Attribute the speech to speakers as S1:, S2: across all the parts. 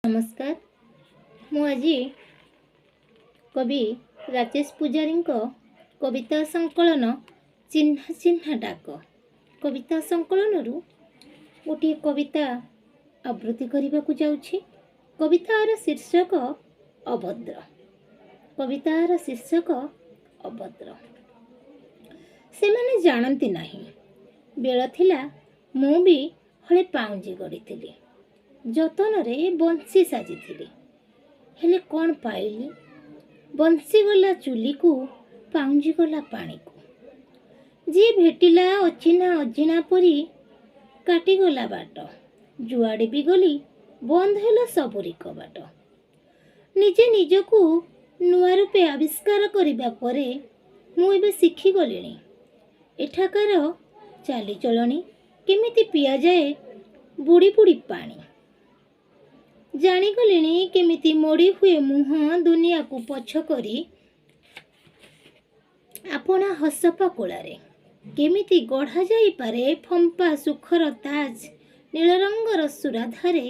S1: नमस्कार। मु आज कवि राजेश पूजारी कविता संकलन चिन्ह चिन्ह डाक कविता संकलन गोटे कविता आवृत्ति करने को जाऊँगी। कवितार शीर्षक अभद्र। कवितार शीर्षक अभद्र। से माने जानती नहीं बेल थिला मु भी हले पाउंजी गढ़ी जतन रे बंसी साजी हेले कौन पाइली बंसी गला चुली को पाउंजी गला पानी को जी भेटिला अचिना अजिना परी काटिगला बाट जुआड़े भी गली बंद है सबरी कबाट निजे निजकू नुआ रूपे आविष्कार करने परे मुझे शिखी गली एठाकार चाली चलनी केमिति पिया जाए बुड़ी बुड़ी पानी जाणीगले केमिति मोड़ी हुए मुह दुनिया को पछ करी आपना हसपा कोलारे केमिति गढ़ा जाई पारे फंपा सुखर ताज नील रंगर सुराधारे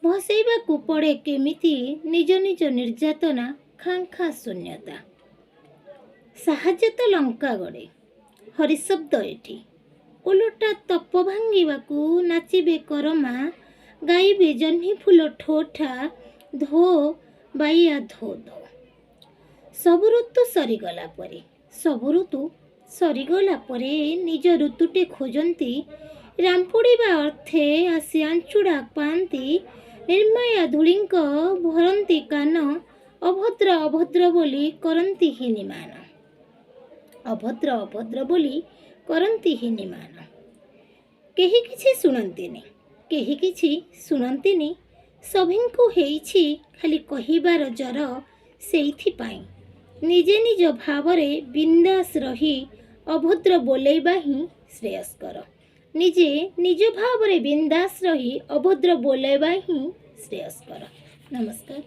S1: भसैबा को पड़े केमिति निज निज निर्यातना खांखा शून्यता साहाଯ୍ୟ तो लंका गड़े हरिशब्द एठी ओलटा तप भांगिबाकू नाचिबे करमा गाइबे जह्नी फूल ठोठा धो बाइया धो धो सब ऋतु सरीगला परे सब ऋतु सरीगला परे निज ऋतुटे खोजती रामपुड़ीबा अर्थे आसी आंचुड़ा पाती निर्माया धूलिंक भरती कान अभद्र अभद्र बोली करती हिनिमान अभद्र अभद्र बोली करती हिनिमान केही किछि सुनंतिनी केही किछि सुनंतिनी सभिंकु हेइछि खाली कहिबार जर सेइथिपाई निजे निज भावरे बिंदास रही अभद्र बोलेबा ही श्रेयस्कर निजे निज भावरे बिंदास रही अभद्र बोलेबा ही श्रेयस्कर। नमस्कार।